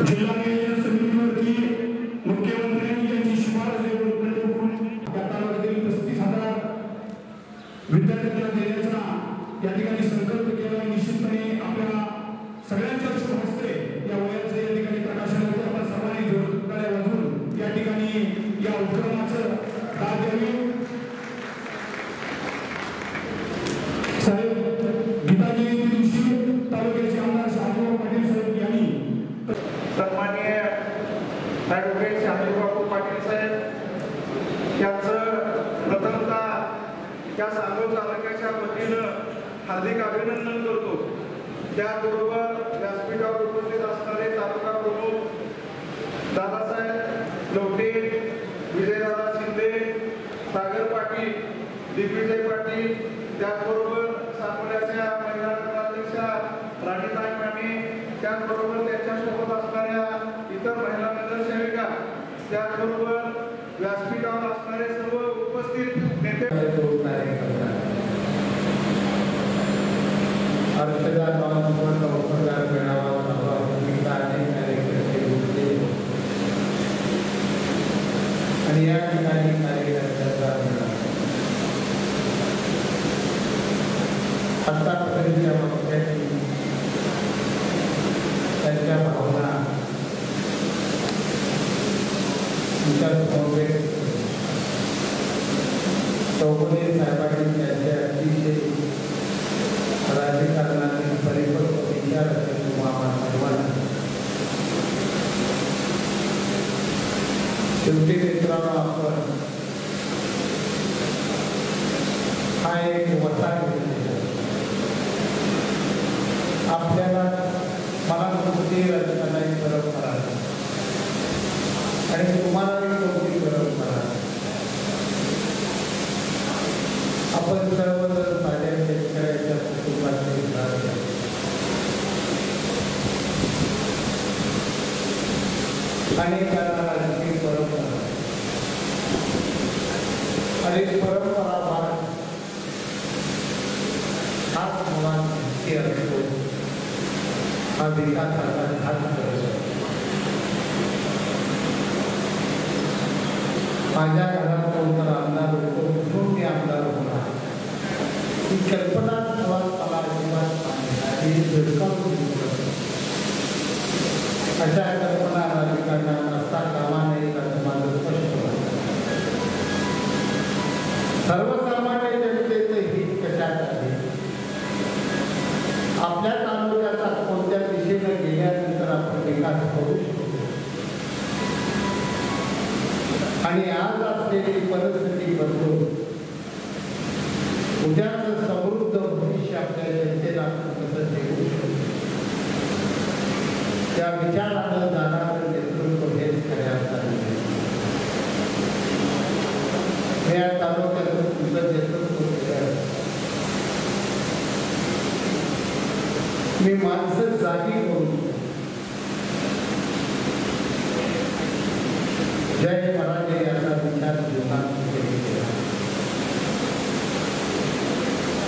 जिल्हा न्यायालय समितीवरती मुख्यमंत्र्यांनी यांची शिफारस त्या तालुक्यातील 35,000 विद्यार्थ्यांना देण्याचा या ठिकाणी संकल्प केला। निश्चितपणे आपल्या सगळ्यांच्या शुभ हस्ते या वयाचे या ठिकाणी प्रकाशन होते। आपण सर्वांनी जोरदार वाजवून या ठिकाणी या उपक्रमाचं दाद द्यावी। साहेब गीता जयंती दिवशी तालुक्याचे आमदार शाहजीभाऊ पाटील साहेब यांनी सन्माननीय ॲडव्होकेट शाहजीभाऊ पाटील साहेब यांचं प्रथमतः या सांगोला तालुक्याच्या वतीनं हार्दिक अभिनंदन करतो। त्याचबरोबर व्यासपीठावर उपस्थित असणारे तालुका प्रमुख दादासाहेब लवटे, विजयदादा शिंदे, सागर पाटील, दिग्विजय पाटील, त्याचबरोबर सांगोल्याच्या महिला नगराध्यक्षा राणीताई माने, त्याचबरोबर त्यांच्यासोबत असणाऱ्या इतर महिला नगरसेविका, त्याचबरोबर व्यासपीठावर असणारे सर्व उपस्थित नेते अर्थदार उपकार मिळावा अनेक कार्यकर्ते होते आणि या ठिकाणी कार्यकर्त्यांचा आतापर्यंतच्या वक्त्यांनी त्यांच्या भावना चौगुले साहेबांनी त्यांच्या अतिशय राजकारणातील परिपक्व विचार असेल सर्वांना शेवटी मित्रांनो आपण हा एक वसा आपल्याला मला कोणती रचनाही परंपरा आणि तुम्हालाही कोणती परंपरा आपण सर्वजण माझ्या शेतकऱ्याच्या कुटुंबाचे अनेकांना राजकीय परंपरा आणि परंपरा भाग हाच मुळात असतो। हा विकासाचा घात करतो। माझ्या घरात कोणता आमदार होतो म्हणून मी आमदार होणार ही कल्पना मला अजिबात अशा कल्पना राजकारणात असता कामा नाही असं माझं स्पष्ट होतं। सर्वसामान्य जनतेचं हित कशात आहे? आपल्या तालुक्याचा कोणत्या दिशेने गेल्यानंतर आपण विकास करू शकतो आणि आज असलेली परिस्थिती बदलून उद्याचं समृद्ध भविष्य आपल्या जनतेला कसं देऊ शकतो त्या विचारानं जाणारं नेतृत्व हेच खऱ्या अर्थाने या तालुक्याचं तुमचं नेतृत्व केलं। मी माणसं जागी करून जय पराजय याचा विचार जीवनात केला,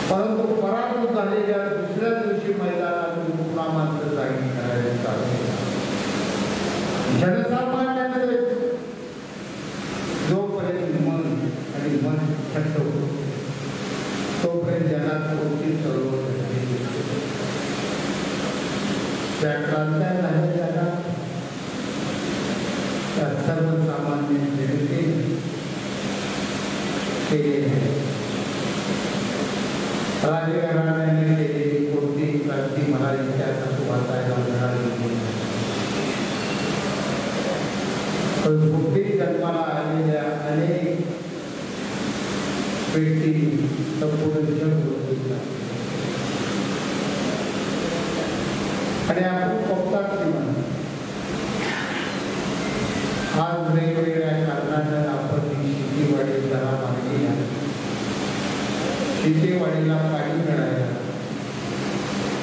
परंतु पराभूत झालेल्या दुसऱ्या दिवशी मैदानात पुन्हा माणसं जागी करायला चालू केला। जनसामान्यांचे जोपर्यंत मन आणि मन थंड होतो तोपर्यंत जगात कोणती चळवळ त्या क्रांत्या झालेल्या त्या सर्वसामान्य जनतेने राजकारणाने केलेली कोणती क्रांती मला इतिहासात वाचायला मिळाली पण कुठे जन्माला आलेल्या अनेक व्यक्ती संपूर्ण जग होत आणि आपण बघतात आज वेगवेगळ्या कारणानं आपण शेतीवाडी जरा मागणी आहे। शेतीवाडीला पाणी मिळायला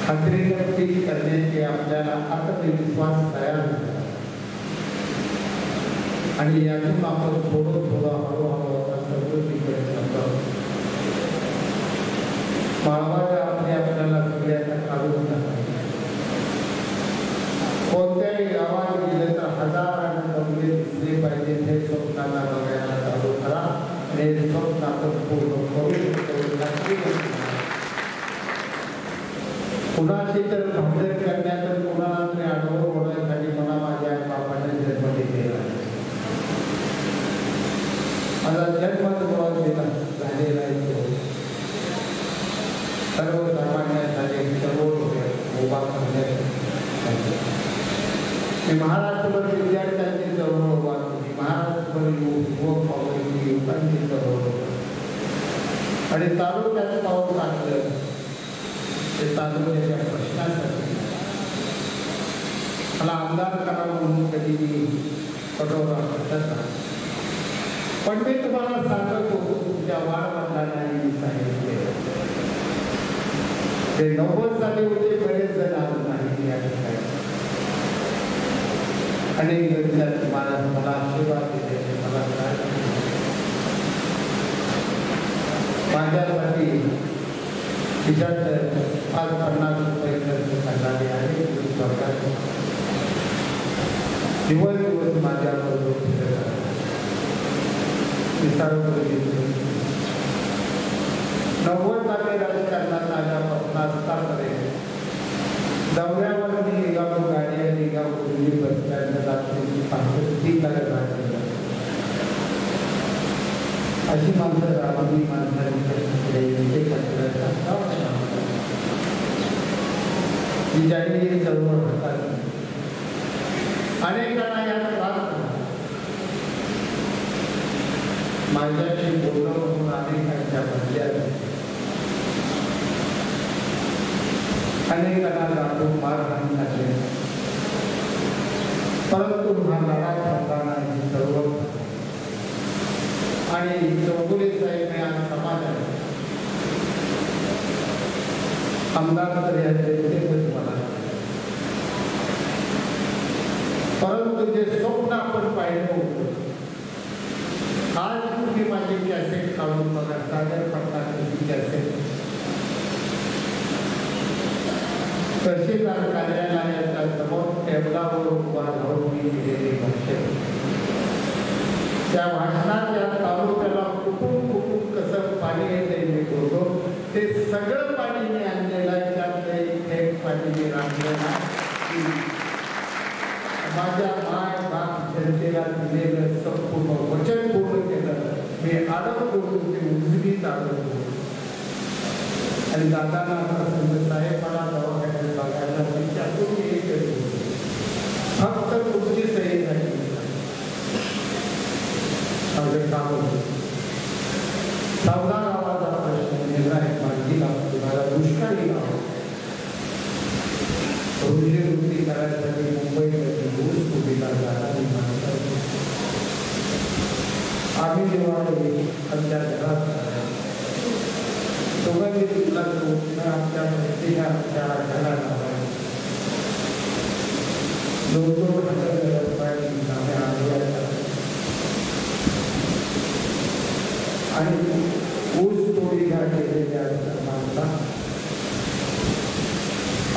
खात्रीनं पीक करण्याचे आपल्याला आत्मविश्वास तयार झाला आणि यातून आपण थोडं हळूहळू समृद्धीकडे जातो। माळवाच्या आपल्याला सगळ्यांना काढून टाकायचं कोणत्याही गावात कुणाशी तर भांडण करण्यात कुणाला तरी आडवं होण्यासाठी मला माझ्या आई बापाने जन्म दिलेला आहे. माझा जन्म दिला झालेला आहे तो सर्वसामान्यांसाठी सर्व उभा करण्यासाठी मी महाराष्ट्रभर विद्यार्थ्यांची चळवळ उभा केली, महाराष्ट्रभर युवकांची चळवळ आणि तालुक्यात पाऊल टाकलं ते तालुक्याच्या प्रश्नासाठी. मला आमदार करावा म्हणून कधी पटवला पडत, पण मी तुम्हाला सांगत होतो तुमच्या वाढवडिलांना सांगितले ते 90 साली होते, बरेच जण आलो नाही या ठिकाणी. अनेक विद्यार्थी मला आशीर्वाद दिले, मला माझ्यासाठी विचारलं 50 रुपये खर्च करणारे आहे. दिवस माझ्याबरोबर विचारपूर्वी 90 साली राजकारणात आल्यापासून आतापर्यंत दौऱ्यावर मी निघालो, गाडी निघालो, पूर्वी बसस्टँड रात्रीची 5:30 अशी माणसं राबवली. माणसांकडे ज्यांनी चळवळ होतात अनेकांना या त्रास माझ्याशी बोलणं म्हणून अनेकांच्या मधल्या अनेकांना दाबून मारहाण झाले, परंतु हा लढा थांबला नाही. चळवळ आणि चौगुले साहेब आज समाजात आमदार तर याचे मला, परंतु जे स्वप्न आपण पाहिलं होतं आज तुम्ही माझी कॅसेट काढून बघा, सागर पडताची कॅसेट तहसीलदार कार्यालयाच्या समोर टेबलावर उभा राहून मी दिलेले भाषण, त्या भाषणात या तालुक्याला कुठून कसं पाणी येते मी बोलतो, ते सगळं पाणी मी आणलेलं आहे. त्यातले एक पाणी मी राखलेलं माझ्या माय बाप जनतेला दिलेलं संपूर्ण वचन पूर्ण केलं. मी आडत बोलतो ते उजवीत आडत बोलतो आणि दादांना साहेब मला दवाखान्यात बघायला त्यातून मी एक फक्त तुमची सही झाली काम होतं. सावधान गावाचा प्रश्न निर्णय माझी गाव तुम्हाला दुष्काळी गाव रोजीरोटी करायसाठी मुंबईमध्ये ऊस कुठेला जाणारी माणसं आम्ही जेव्हा आमच्या घरात दोघांनी तुला आमच्या मैत्रिणी आमच्या घराला 2,000 रुपये आणि ऊस तोडीला केलेल्या माणसा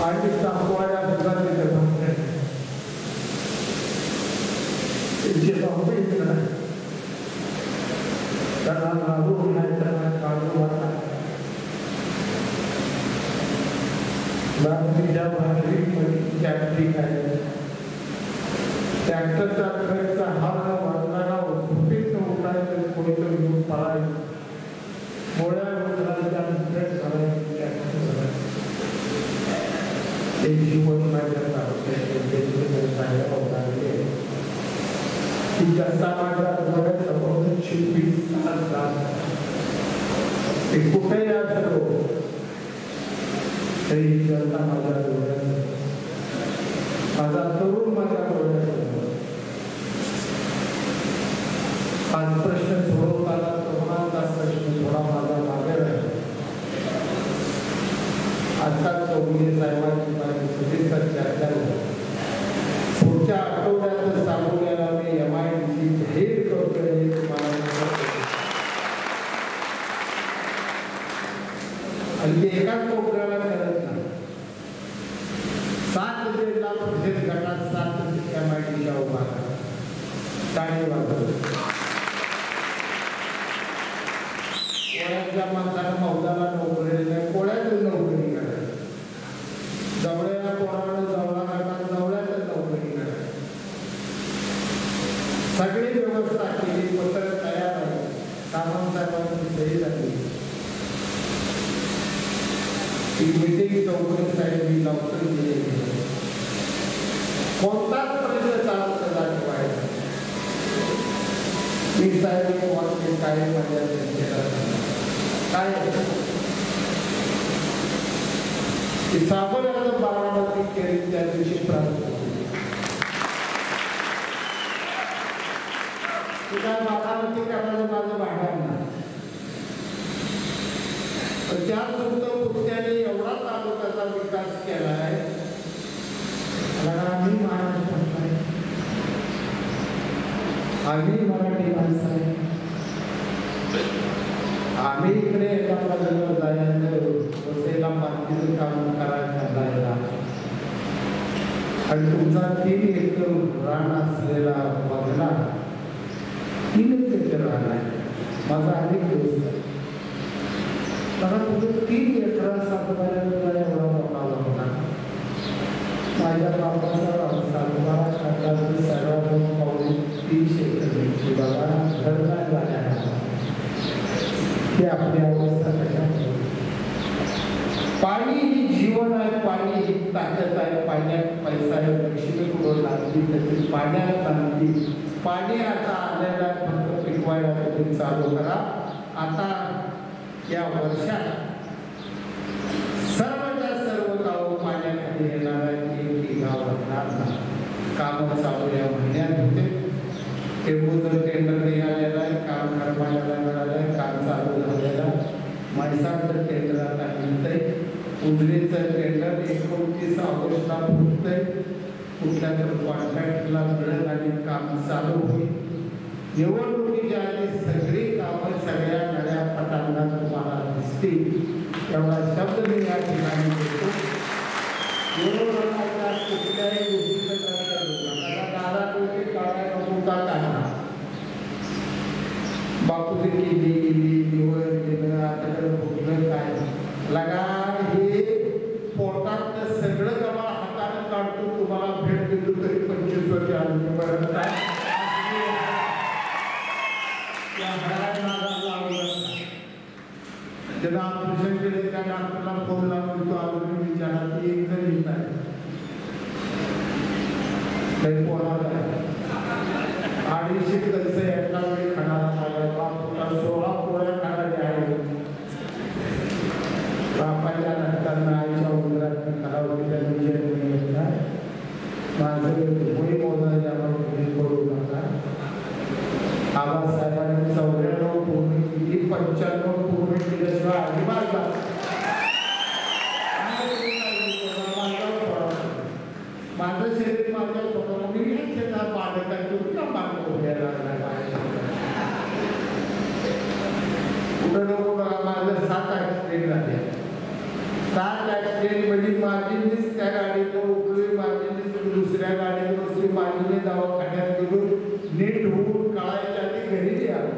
आणि तापवाड्या सुद्धा तिथे त्यांना लागू नाही, त्यांना काढू वाटा बाकीच्या भाकरी काय ट्रॅक्टरचा खर्च हा वाजणारा झोपेत उठायचं कोणीतरी घेऊन पळायचं गोळ्या उचलायच्या एक जीवन माझ्या कुठेही असतो तरी जनता माझ्या डोळ्यात, माझा तरुण माझ्या डोळ्यात. आज प्रश्न सोडवताना तरुणांचा प्रश्न थोडा माझा मागे राहिला. आता चौगुले साहेबांची माझी सविस्तर चर्चा झाली. पुढच्या आठवड्यात सांगोल्याला मी MIDC जाहीर करतोय तुम्हाला आणि ते एकाच कोपऱ्याला करत नाही. 7 जिल्हा परिषद गटात 7 MIDCच्या उभा टाळी वाजवतो. कोळ्याच्या माणसाला 14ला नोकरी नाही, कोळ्यातच नोकरी करायची. मीटिंग चौकडी साहेब मी लवकर दिली कोणताच प्रश्न चालत ठेवायचा मी साहेब वाटते काय माझ्या काय साबरचं बारामती केली त्या दिवशी प्राप्त काय बारामती करायला माझं भांडण नाही त्याचबरोबर त्याने एवढा तालुक्याचा विकास केला आहे आम्ही महाराष्ट्रात आहे आम्ही मराठी माणसं आहे आम्ही इकडे एका जवळ जायचं वसईला मातीचं काम करायला जायला आणि तुमचा 3 एकर रान असलेला बंगला 3 एकर रान आहे माझा अनेक दोस्त आहे मला तुझं 3 एकर सातबाऱ्याला एवढा मोठा होता माझ्या बापाचा सातबारा खात्याचं सगळं पाऊल 30 एकर बघा घरचा झाल्या ते आपली अवस्था कशा पाणी ही जीवन आहे पाणी ही ताकद आहे पाण्यात पैसा आहे लक्ष्मी कुठं लागली तरी पाण्यात लागली पाणी आता आलेला फक्त पिकवायला तुम्ही चालू करा आता या वर्षात सर्वच्या सर्व गाव पाण्याखाली येणार आहे गाव असणार कामं चालू या महिन्यात होते टेंबूचं टेंडर निघालेलं आहे काम करमायला मिळालं आहे काम चालू झालेलं म्हैसाळचं टेंडर आता मिळतंय उजनीचं टेंडर 29 ऑगस्टला फुटतंय कुठल्या तर कॉन्ट्रॅक्टला मिळेल आणि काम चालू होईल निवडणुकीच्या आधी सगळी कामं सगळ्या नव्या पटांना तुम्हाला दिसतील एवढा शब्द मी या ठिकाणी देतो निवडणुकीच्या कुठल्याही गोष्टीचं बापूजी केली निवड केलं आता कुठलं काय लगा हे पोटात सगळं जमा हाताने काढतो तुम्हाला भेट दिली तरी 25 वर्ष आल्यापर्यंत ज्यांना ऑपरेशन केले त्या डॉक्टरला फोन लावून तो आरोग्य विचारा की एक जण येत आहे काही पोराला 250 कलसे एका वेळी खाणारा माझ्या बापूला 16 पोळ्या खाणारे आहे बापाच्या नंतर आईच्या उंदरात कलावतीच्या विषय घेतला माझं मुली मोजायला करू नका आबासाहेबांनी 94 पूर्ण केली 95 पूर्ण केल्याशिवाय अजिबात माझं शरीर माझ्या स्वतः मी शेतात बांधकाची का बांधतो कुठं नको बघा माझं 7 ऍक्सिडेंट झाले 7 ऍक्सिडेंट मध्ये माझीच त्या गाडीवर उकळी माझी दुसऱ्या गाडीवर बसली माझीने दवाखान्यात गेलो नीट होऊन कळायच्या आधी घरी आलो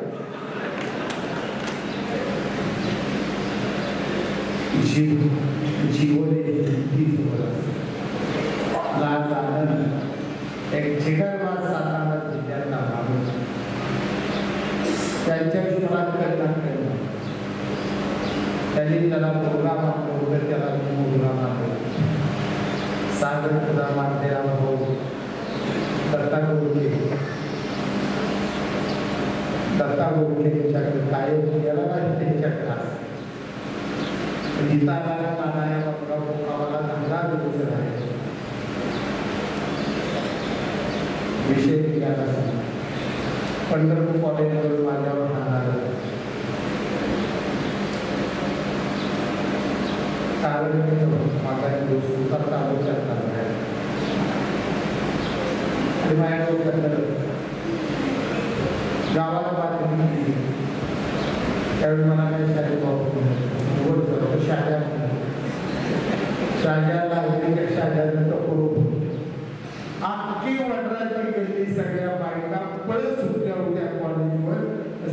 जीवन एक जिगरबाज सातारा जिल्ह्यातला माणूस त्यांच्या जीवनात कल्याण केलं त्यांनी त्याला मुलगा मानलं होतं त्याला मुलगा मानलं सागर तुला मानलेला भाऊ दत्ता गोडके यांच्याकडे कायम गेला नाही त्यांच्याकडे गीताला नानाया आम्हाला धंदा दिवस आहे विषय निघाला पंढरपूर कॉलेजवर माझ्यावर राहणार कारण माझा दोस्त तालुक्यात आहे आणि माझ्या डोक्यात गावाला बातमी दिली त्यावेळी मला काही शाळेत वापरून शाळेला आखी वडराची गल्ली सगळ्या बायका पळत सुटल्या होत्या कॉलेजवर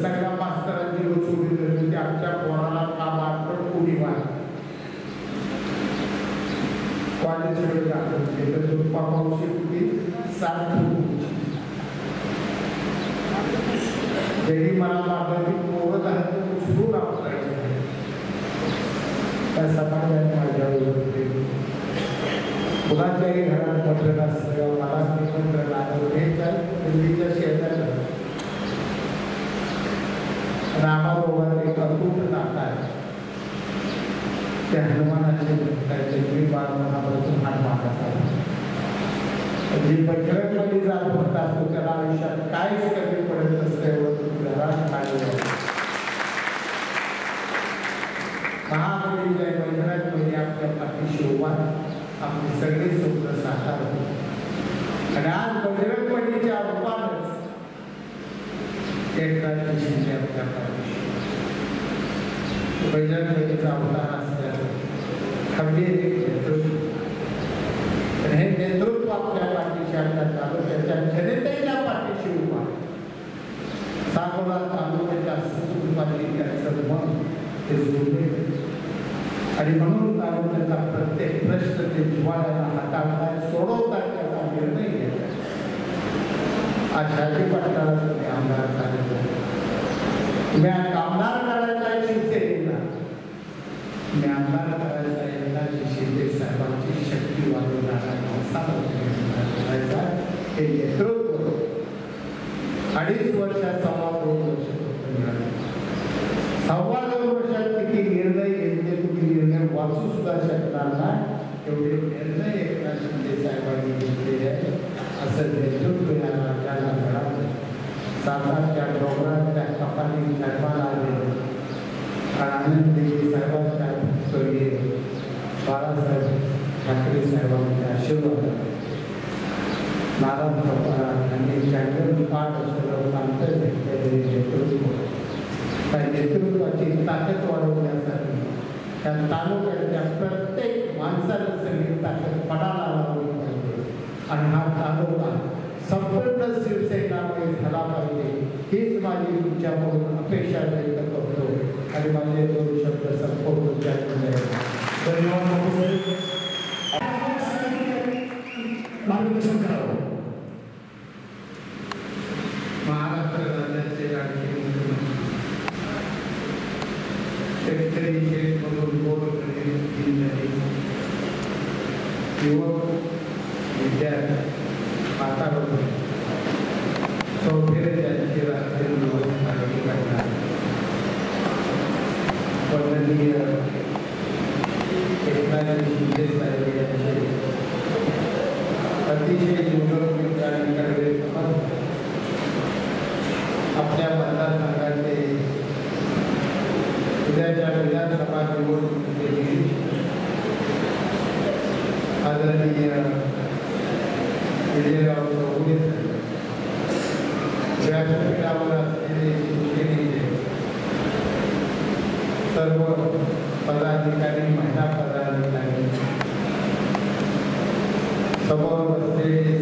सगळ्या मास्तरांची सोडली होती आमच्या पोराला काम आठवण कोणी मार कॉलेज पापावशी होती 7 फूट जरी मला मारलं की पोरं झालं उचलून आपल्याला त्या समाजाने माझ्या कुणाच्याही घरात पत्र असलं मला निमंत्रण आलं हे तर दिल्लीच्या शेजारी रामाबरोबर एक अतूट नाता आहे. ते हनुमानाचे भक्ताचे मी बाळमनापासून हात मागत आला. जी बजरंगबली जात होता असतो त्याला आयुष्यात काहीच कमी पडत नसतं एवढं घरात काढलं. महाबली जय बजरंगबली आपल्या पाठीशी उभा आपले सगळे स्वप्न साकार होते. आणि आज बजरंगबलीच्या रूपानंच एकनाथ शिंदे आपल्या पाठीशी बजरंगबलीचा अवतार असल्याचं खंबीर एक नेतृत्व. हे नेतृत्व आपल्या पाठीशी आणण्यात आलं. त्याच्या जनतेच्या पाठीशी उभा साकोला तालुक्याच्या सुकुटुंबातील त्यांचं मन ते जोडले. आणि म्हणून तालुक्याचा प्रत्येक प्रश्न ते जिव्हाळ्याला हाताळताय सोडवताय त्याचा निर्णय घेतला. आज शाजी पाटलाला तुम्ही आमदार झाले. तुम्ही आमदार करायचा आहे शिवसेनेला, तुम्ही आमदार करायचा आहे एकनाथ शिंदे साहेबांची शक्ती वाढवणारा करायचा हे नेतृत्व. 2.5 वर्षात 2.25 वर्ष मिळाले. 2.25 वर्षात किती निर्णय घेतले तुम्ही निर्णय वाचू सुद्धा शकणार नाही एवढे निर्णय एकनाथ शिंदे साहेबांनी घेतलेले आहे. असं नेतृत्व या राज्याला घडवलं. सातारच्या डोंगराच्या कपाली साहेबांना आले आनंद देवी साहेबांच्या स्वर्गीय बाळासाहेब ठाकरे साहेबांच्या आशीर्वाद नारायण पवार यांनी जंगल पाठ अंतर घेतलेले नेतृत्व. त्या नेतृत्वाची ताकद वाढवण्यासाठी त्या तालुक्याच्या प्रत्येक माणसाला सगळी ताकद पडायला लावली पाहिजे. आणि हा तालुका संपूर्ण शिवसेनामुळे झाला पाहिजे हीच माझी तुमच्याकडून अपेक्षा व्यक्त करतो. आणि माझे 2 शब्द संपूर्ण धन्यवाद. मार्गदर्शन करावं. महाराष्ट्र राज्याचे लाडके मुख्यमंत्री शेतकरी शेतमजूर गोरगरीब युवक विद्यार्थी वातावरण सौफेरे त्यांची राष्ट्रीय व्यवस्था करणार वंदनीय एकनाथ शिंदे साहेब यांचे अतिशय जीवनोपयोगी आणि कर्वे आपल्या मतदारसंघाचे उद्याच्या विधानसभा निवडणुकीचे आदरणीय विजयराव चौगुले व्यासपीठावर असलेले शिवसेनेचे सर्व पदाधिकारी महिला पदाधिकारी समोर बसलेले